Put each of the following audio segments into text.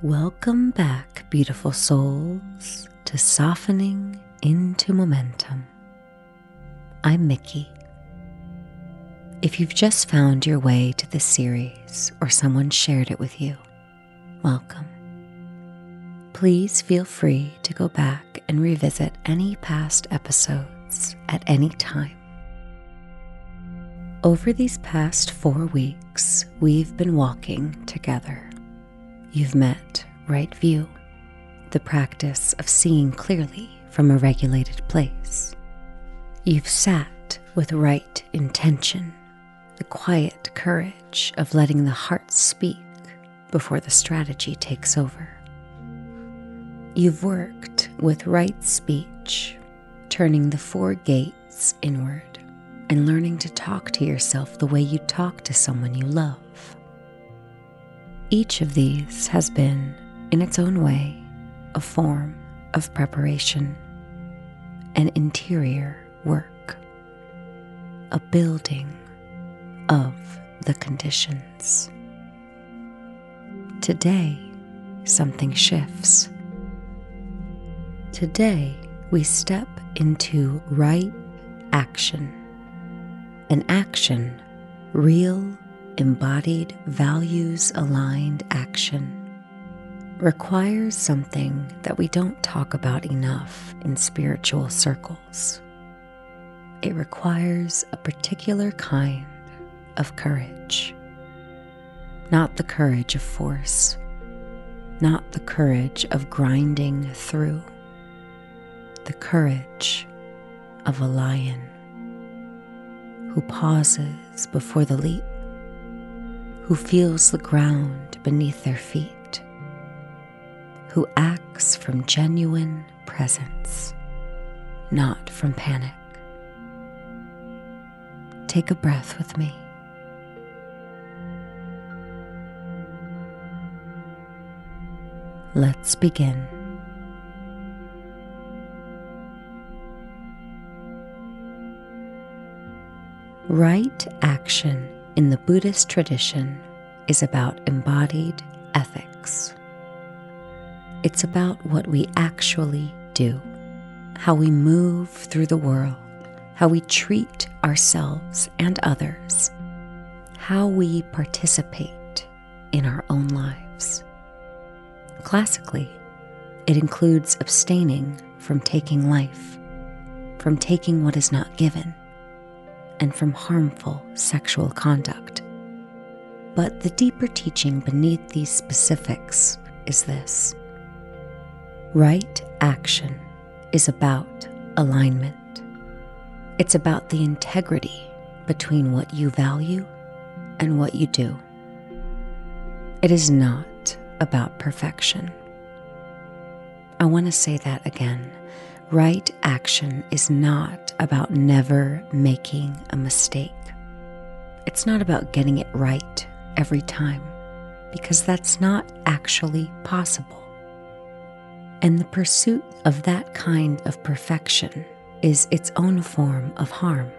Welcome back, beautiful souls, to Softening into Momentum. I'm Miki. If you've just found your way to this series or someone shared it with you, welcome. Please feel free to go back and revisit any past episodes at any time. Over these past 4 weeks, we've been walking together. You've met right view, the practice of seeing clearly from a regulated place. You've sat with right intention, the quiet courage of letting the heart speak before the strategy takes over. You've worked with right speech, turning the 4 gates inward and learning to talk to yourself the way you talk to someone you love. Each of these has been, in its own way, a form of preparation, an interior work, a building of the conditions. Today, something shifts. Today, we step into right action, an action, real, embodied, values-aligned action requires something that we don't talk about enough in spiritual circles. It requires a particular kind of courage. Not the courage of force, not the courage of grinding through, the courage of a lion who pauses before the leap, who feels the ground beneath their feet, who acts from genuine presence, not from panic. Take a breath with me. Let's begin. Right action in the Buddhist tradition is about embodied ethics. It's about what we actually do, how we move through the world, how we treat ourselves and others, how we participate in our own lives. Classically, it includes abstaining from taking life, from taking what is not given, and from harmful sexual conduct. But the deeper teaching beneath these specifics is this. Right action is about alignment. It's about the integrity between what you value and what you do. It is not about perfection. I want to say that again. Right action is not about never making a mistake. It's not about getting it right every time, because that's not actually possible. And the pursuit of that kind of perfection is its own form of harm,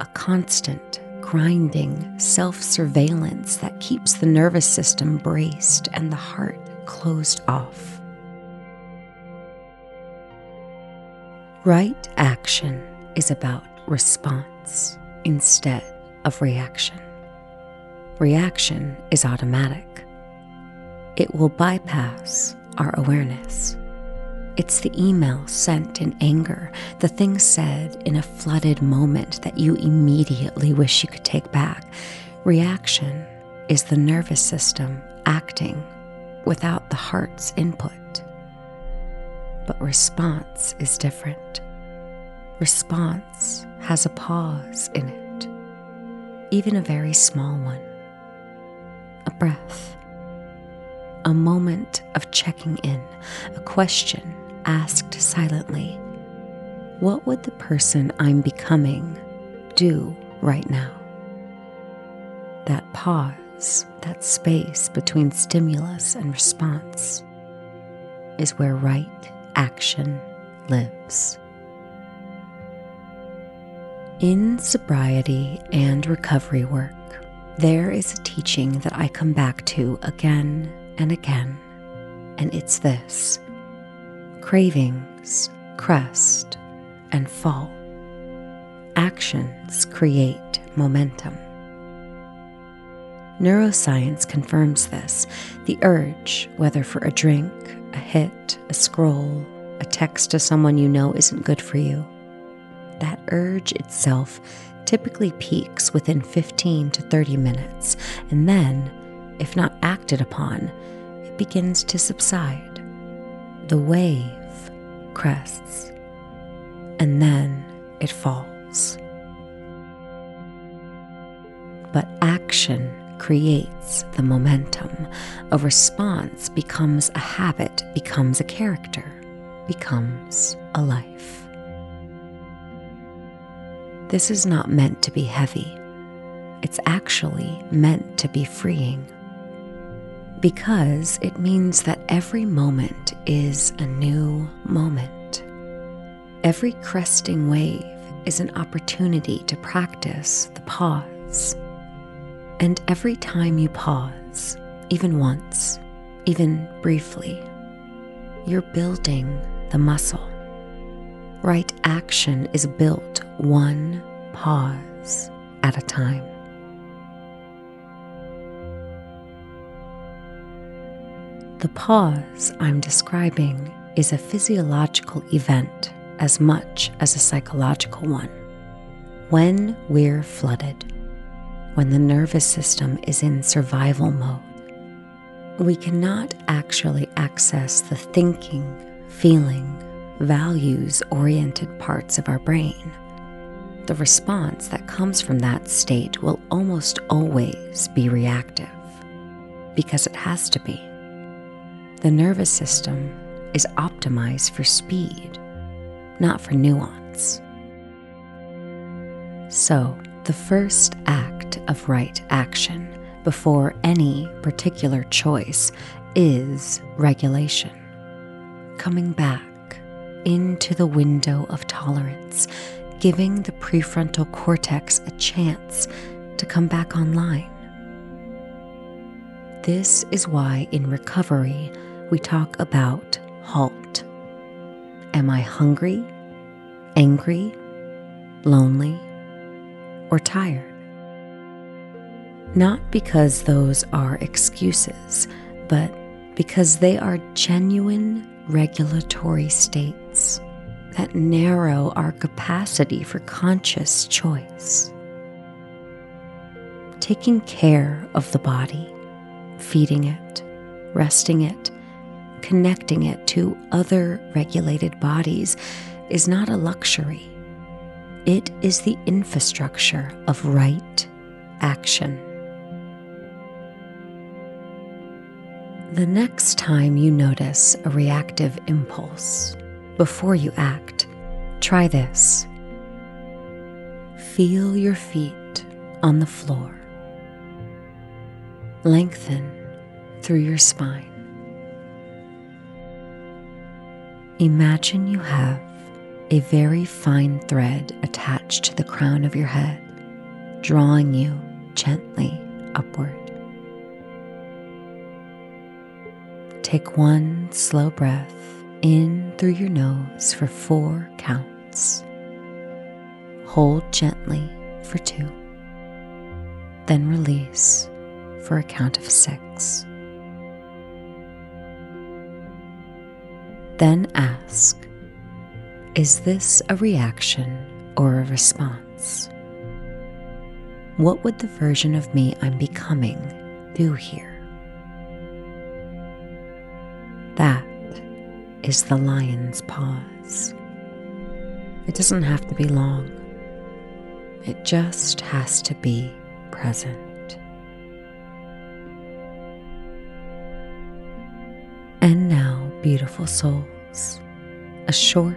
a constant, grinding self-surveillance that keeps the nervous system braced and the heart closed off. Right action is about response instead of reaction. Reaction is automatic. It will bypass our awareness. It's the email sent in anger, the thing said in a flooded moment that you immediately wish you could take back. Reaction is the nervous system acting without the heart's input. But response is different. Response has a pause in it, even a very small one. A breath, a moment of checking in, a question asked silently. What would the person I'm becoming do right now? That pause, that space between stimulus and response, is where right action lives. In sobriety and recovery work, there is a teaching that I come back to again and again, and it's this: cravings, crest, and fall. Actions create momentum. Neuroscience confirms this. The urge, whether for a drink, a hit, a scroll, a text to someone you know isn't good for you, that urge itself typically peaks within 15 to 30 minutes, and then, if not acted upon, it begins to subside. The wave crests, and then it falls. But action creates the momentum. A response becomes a habit, becomes a character, becomes a life. This is not meant to be heavy. It's actually meant to be freeing, because it means that every moment is a new moment. Every cresting wave is an opportunity to practice the pause. And every time you pause, even once, even briefly, you're building the muscle. Right action is built one pause at a time. The pause I'm describing is a physiological event as much as a psychological one. When we're flooded, when the nervous system is in survival mode, we cannot actually access the thinking, feeling, values-oriented parts of our brain. The response that comes from that state will almost always be reactive, because it has to be. The nervous system is optimized for speed, not for nuance. So, the first act of right action before any particular choice is regulation. Coming back into the window of tolerance, giving the prefrontal cortex a chance to come back online. This is why in recovery we talk about HALT. Am I hungry, angry, lonely, or tired? Not because those are excuses, but because they are genuine regulatory states that narrow our capacity for conscious choice. Taking care of the body, feeding it, resting it, connecting it to other regulated bodies is not a luxury. It is the infrastructure of right action. The next time you notice a reactive impulse, before you act, try this. Feel your feet on the floor. Lengthen through your spine. Imagine you have a very fine thread attached to the crown of your head, drawing you gently upward. Take one slow breath in through your nose for 4 counts. Hold gently for 2. Then release for a count of 6. Then ask, is this a reaction or a response? What would the version of me I'm becoming do here? That is the lion's pause. It doesn't have to be long. It just has to be present. And now, beautiful souls, a short,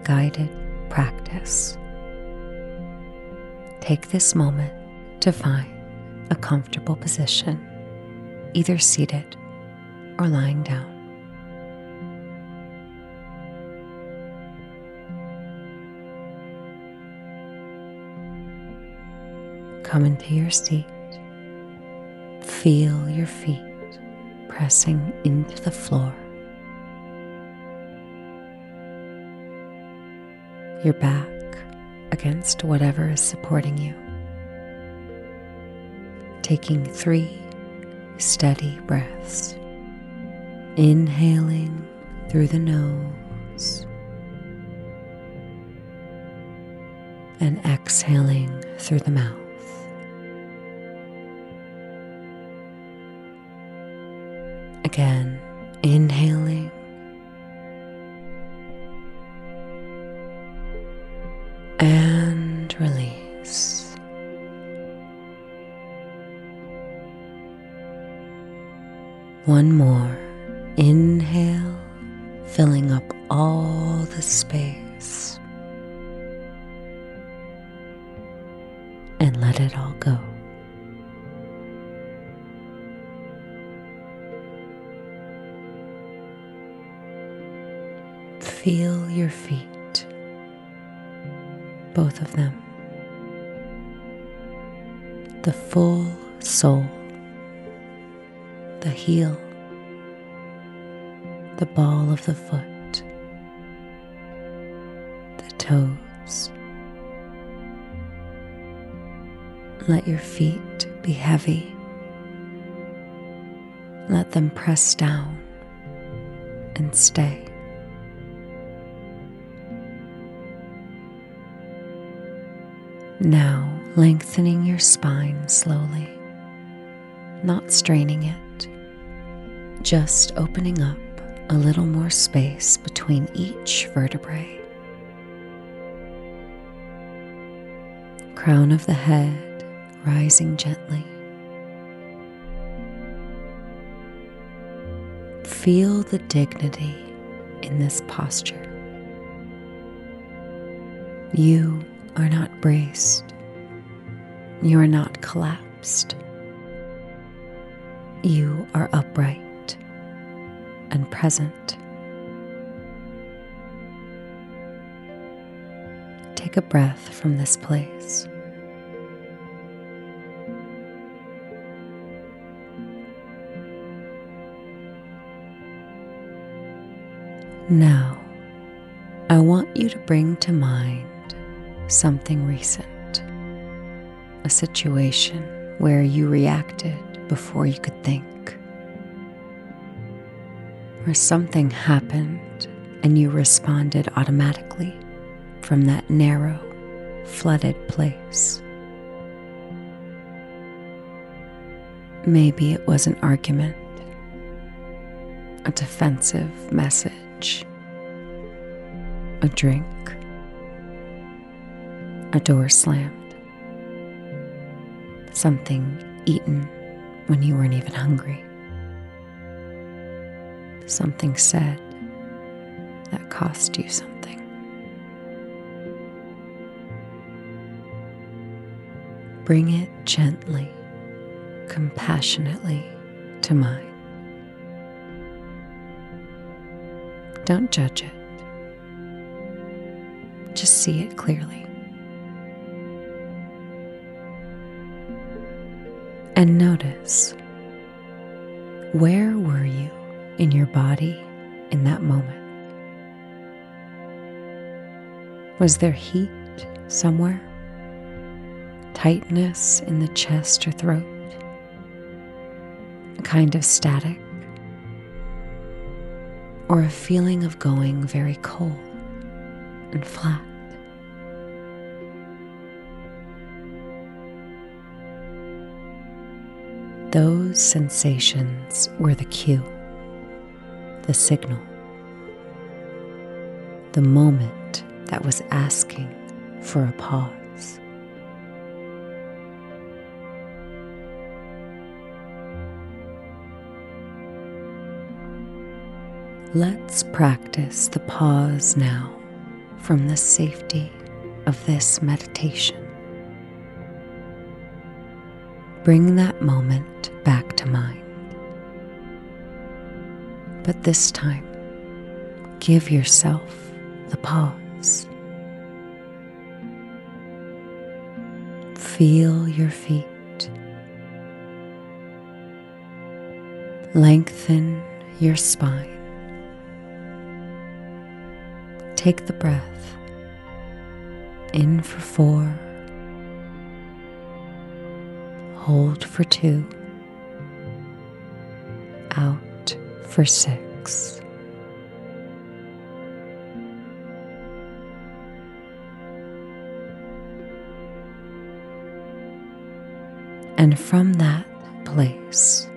guided practice. Take this moment to find a comfortable position, either seated or lying down. Come into your seat. Feel your feet pressing into the floor. Your back against whatever is supporting you. Taking 3 steady breaths. Inhaling through the nose and exhaling through the mouth. Again, inhaling and release. One more. Inhale, filling up all the space. And let it all go. Feel your feet, both of them. The full sole, the heel, the ball of the foot, the toes. Let your feet be heavy. Let them press down and stay. Now, lengthening your spine slowly, not straining it, just opening up a little more space between each vertebrae. Crown of the head rising gently. Feel the dignity in this posture. You are not braced. You are not collapsed. You are upright and present. Take a breath from this place. Now, I want you to bring to mind something recent, a situation where you reacted before you could think, or something happened and you responded automatically from that narrow, flooded place. Maybe it was an argument, a defensive message, a drink, a door slammed, something eaten when you weren't even hungry, something said that cost you something. Bring it gently, compassionately to mind. Don't judge it. Just see it clearly. And notice, where were you in your body in that moment? Was there heat somewhere? Tightness in the chest or throat? A kind of static? Or a feeling of going very cold and flat? Those sensations were the cue, the signal, the moment that was asking for a pause. Let's practice the pause now from the safety of this meditation. Bring that moment back to mind. But this time, give yourself the pause. Feel your feet. Lengthen your spine. Take the breath in for 4, hold for 2, out for 6. And from that place,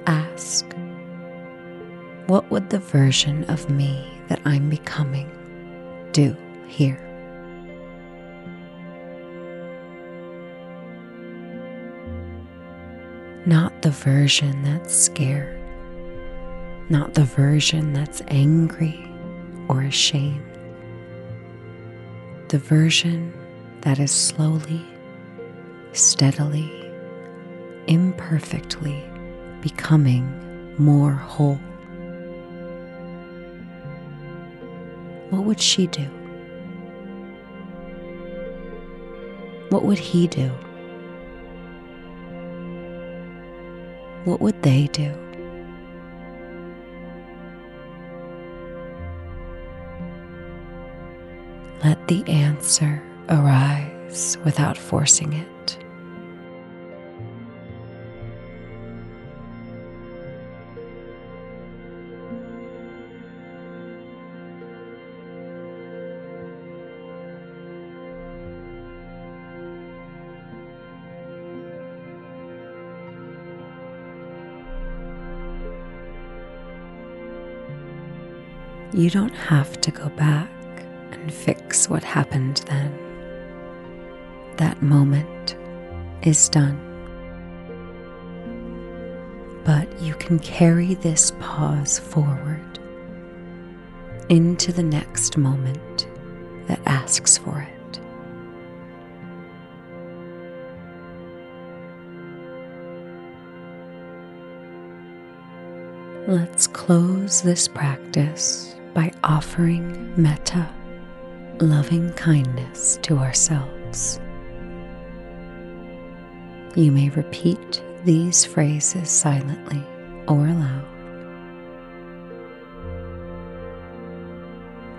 ask, what would the version of me that I'm becoming do here? Not the version that's scared, not the version that's angry or ashamed, the version that is slowly, steadily, imperfectly becoming more whole. What would she do? What would he do? What would they do? Let the answer arise without forcing it. You don't have to go back and fix what happened then. That moment is done. But you can carry this pause forward into the next moment that asks for it. Let's close this practice by offering metta, loving kindness to ourselves. You may repeat these phrases silently or aloud.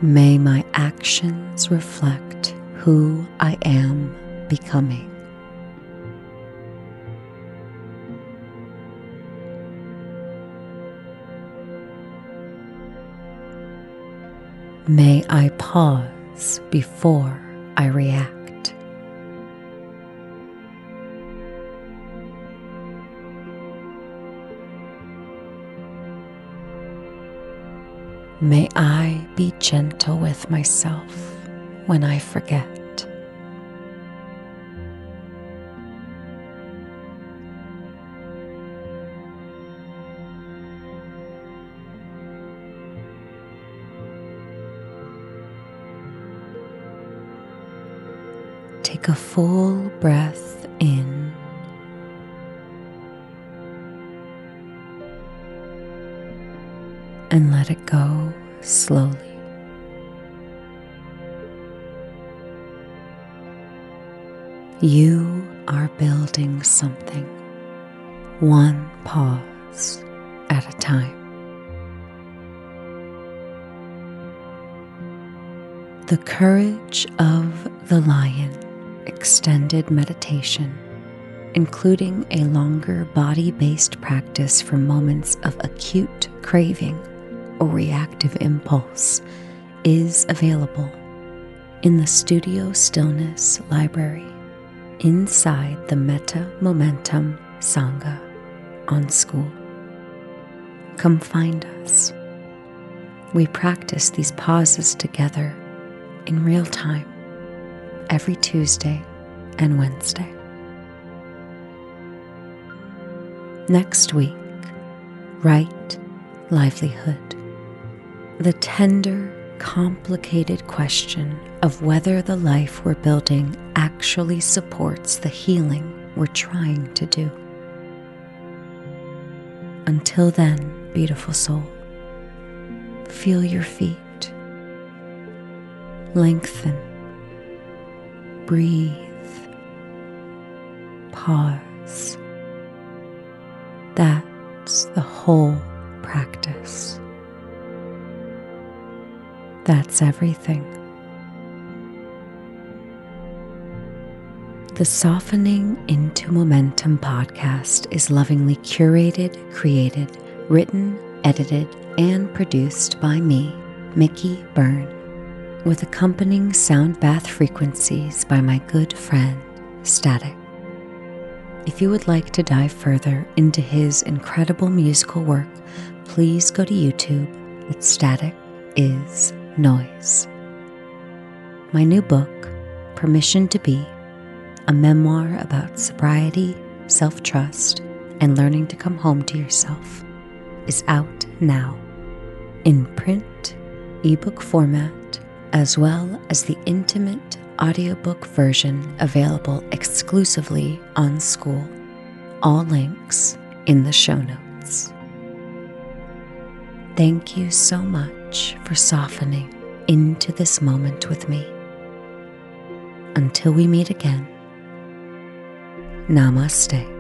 May my actions reflect who I am becoming. May I pause before I react. May I be gentle with myself when I forget. Take a full breath in and let it go slowly. You are building something, one pause at a time. The Courage of the Lion extended meditation, including a longer body-based practice for moments of acute craving or reactive impulse, is available in the Studio Stillness Library inside the Metta Momentum Sangha on School. Come find us. We practice these pauses together in real time every Tuesday and Wednesday. Next week, right livelihood. The tender, complicated question of whether the life we're building actually supports the healing we're trying to do. Until then, beautiful soul, feel your feet. Lengthen. Breathe. Pause. That experience the whole practice. That's everything. The Softening into Momentum podcast is lovingly curated, created, written, edited, and produced by me, Miki Byrne, with accompanying sound bath frequencies by my good friend, Static. If you would like to dive further into his incredible musical work, please go to YouTube at Static is Noise. My new book, Permission to Be, a memoir about sobriety, self-trust, and learning to come home to yourself, is out now in print, ebook format, as well as the intimate audiobook version available exclusively on School. All links in the show notes. Thank you so much for softening into this moment with me. Until we meet again, Namaste.